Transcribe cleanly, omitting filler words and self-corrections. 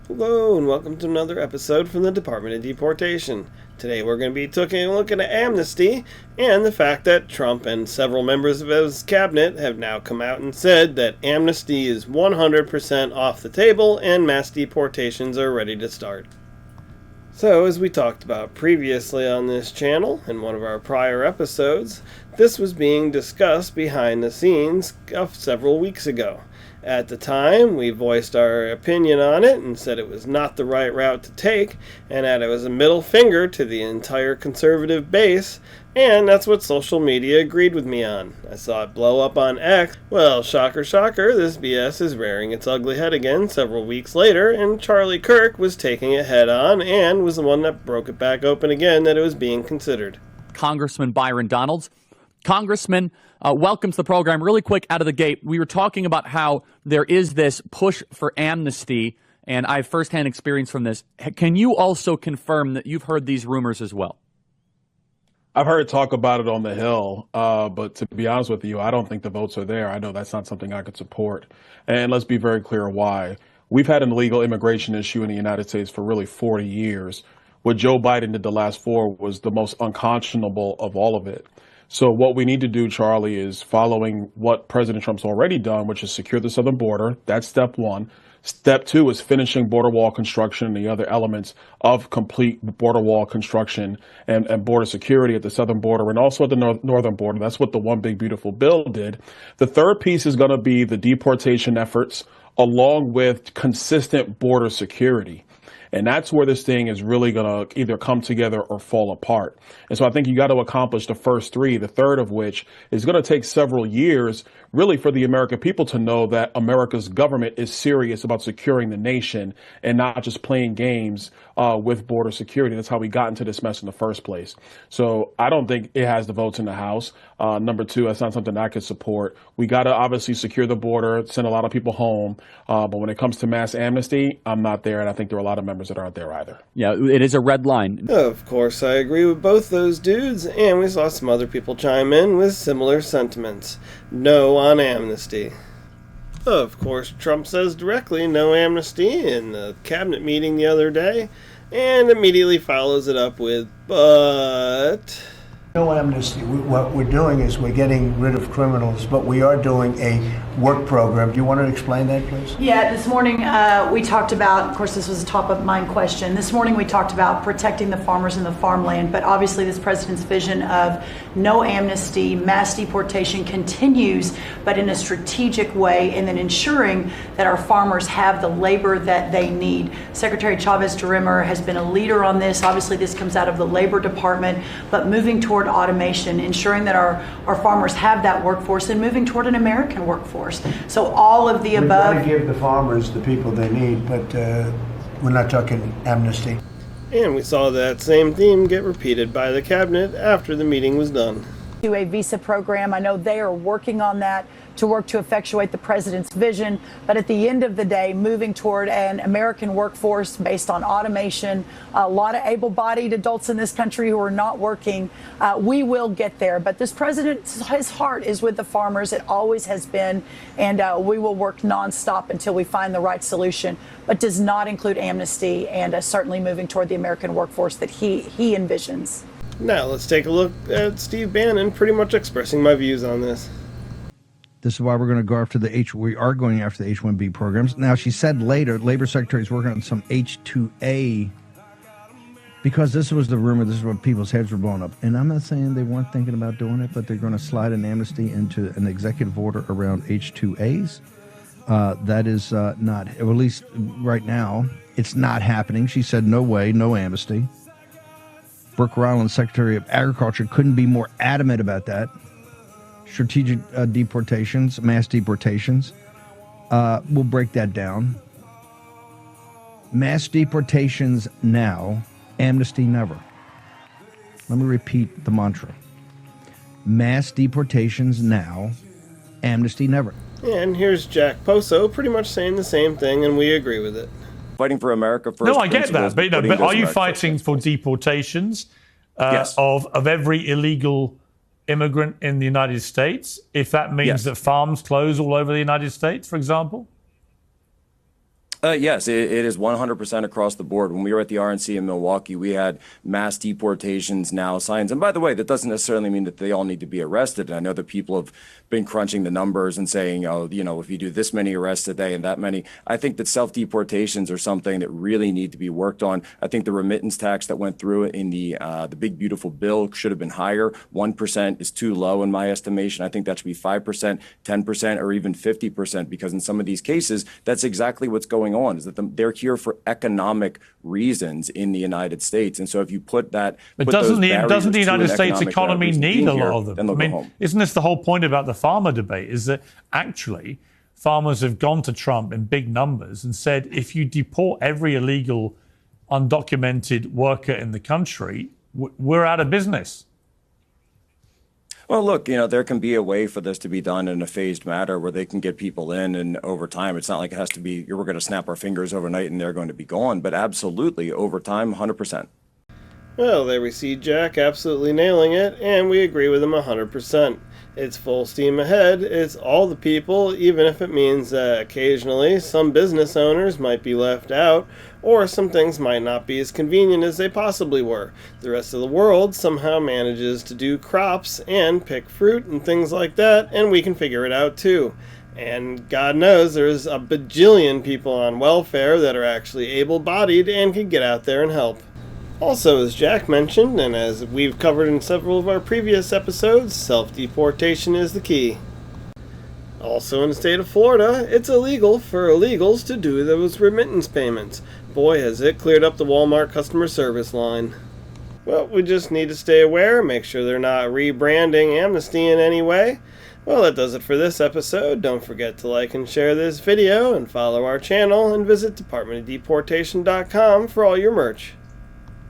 Hello and welcome to another episode from the Department of Deportation. Today we're going to be taking a look at Amnesty and the fact that Trump and several members of his cabinet have now come out and said that Amnesty is 100% off the table and mass deportations are ready to start. So, as we talked about previously on this channel in one of our prior episodes, this was being discussed behind the scenes several weeks ago. At the time, we voiced our opinion on it and said it was not the right route to take, and that it was a middle finger to the entire conservative base, and that's what social media agreed with me on. I saw it blow up on X. Well, shocker, shocker, this BS is rearing its ugly head again several weeks later, and Charlie Kirk was taking it head on and was the one that broke it back open again that it was being considered. Congressman Byron Donalds. Congressman, welcome to the program. Really quick out of the gate, we were talking about how there is this push for amnesty, and I have firsthand experience from this. Can you also confirm that you've heard these rumors as well? I've heard talk about it on the Hill, but to be honest with you, I don't think the votes are there. I know that's not something I could support. And let's be very clear why. We've had an illegal immigration issue in the United States for really 40 years. What Joe Biden did the last 4 was the most unconscionable of all of it. So what we need to do, Charlie, is following what President Trump's already done, which is secure the southern border. That's step 1. Step 2 is finishing border wall construction and the other elements of complete border wall construction and border security at the southern border and also at the northern border. That's what the One Big Beautiful Bill did. The third piece is going to be the deportation efforts along with consistent border security. And that's where this thing is really going to either come together or fall apart. And so I think you got to accomplish the first 3, the third of which is going to take several years, really, for the American people to know that America's government is serious about securing the nation and not just playing games with border security. That's how we got into this mess in the first place. So I don't think it has the votes in the House. Number 2, that's not something I could support. We got to obviously secure the border, send a lot of people home. But when it comes to mass amnesty, I'm not there. And I think there are a lot of members that aren't there either. Yeah, it is a red line. Of course, I agree with both those dudes, and we saw some other people chime in with similar sentiments. No on amnesty. Of course, Trump says directly no amnesty in the cabinet meeting the other day, and immediately follows it up with, but... No amnesty. What we're doing is we're getting rid of criminals, but we are doing a work program. Do you want to explain that, please? Yeah, this morning we talked about, of course, this was a top of mind question. This morning we talked about protecting the farmers and the farmland, but obviously this president's vision of no amnesty, mass deportation continues, but in a strategic way, and then ensuring that our farmers have the labor that they need. Secretary Chavez-DeRimmer has been a leader on this. Obviously this comes out of the Labor Department, but moving toward automation, ensuring that our farmers have that workforce and moving toward an American workforce. So all of the above. We want to give the farmers the people they need, but we're not talking amnesty. And we saw that same theme get repeated by the cabinet after the meeting was done. To a visa program. I know they are working on that to work to effectuate the president's vision, but at the end of the day, moving toward an American workforce based on automation, a lot of able-bodied adults in this country who are not working, we will get there. But this president, his heart is with the farmers. It always has been, and we will work nonstop until we find the right solution, but does not include amnesty and certainly moving toward the American workforce that he envisions. Now let's take a look at Steve Bannon pretty much expressing my views on this. This is why we're going to go after we are going after the H-1B programs. Now, she said later, Labor Secretary is working on some H-2A, because this was the rumor, this is what people's heads were blowing up. And I'm not saying they weren't thinking about doing it, but they're going to slide an amnesty into an executive order around H-2As. That is not, or at least right now, it's not happening. She said, no way, no amnesty. Brooke Rollins, Secretary of Agriculture, couldn't be more adamant about that. Strategic deportations, mass deportations. We'll break that down. Mass deportations now, amnesty never. Let me repeat the mantra. Mass deportations now, amnesty never. And here's Jack Poso pretty much saying the same thing, and we agree with it. Fighting for America first. No, I get that. But are you fighting for deportations yes. of every illegal immigrant in the United States, if that means yes. that farms close all over the United States, for example? Yes, it is 100% across the board. When we were at the RNC in Milwaukee, we had mass deportations now signs. And by the way, that doesn't necessarily mean that they all need to be arrested. And I know that people have been crunching the numbers and saying, oh, you know, if you do this many arrests a day and that many, I think that self-deportations are something that really need to be worked on. I think the remittance tax that went through in the big, beautiful bill should have been higher. 1% is too low in my estimation. I think that should be 5%, 10%, or even 50%, because in some of these cases, that's exactly what's going on, is that they're here for economic reasons in the United States. And so if you put that, but doesn't the United States economy need a lot of them? I mean, isn't this the whole point about the farmer debate, is that actually farmers have gone to Trump in big numbers and said, if you deport every illegal, undocumented worker in the country, we're out of business. Well, look, you know, there can be a way for this to be done in a phased manner where they can get people in, and over time, it's not like it has to be, we're going to snap our fingers overnight and they're going to be gone, but absolutely, over time, 100%. Well, there we see Jack absolutely nailing it, and we agree with him 100%. It's full steam ahead. It's all the people, even if it means that occasionally some business owners might be left out, or some things might not be as convenient as they possibly were. The rest of the world somehow manages to do crops and pick fruit and things like that, and we can figure it out too. And God knows there's a bajillion people on welfare that are actually able-bodied and can get out there and help. Also, as Jack mentioned, and as we've covered in several of our previous episodes, self-deportation is the key. Also in the state of Florida, it's illegal for illegals to do those remittance payments. Boy, has it cleared up the Walmart customer service line. Well, we just need to stay aware, make sure they're not rebranding Amnesty in any way. Well, that does it for this episode. Don't forget to like and share this video, and follow our channel, and visit DepartmentofDeportation.com for all your merch.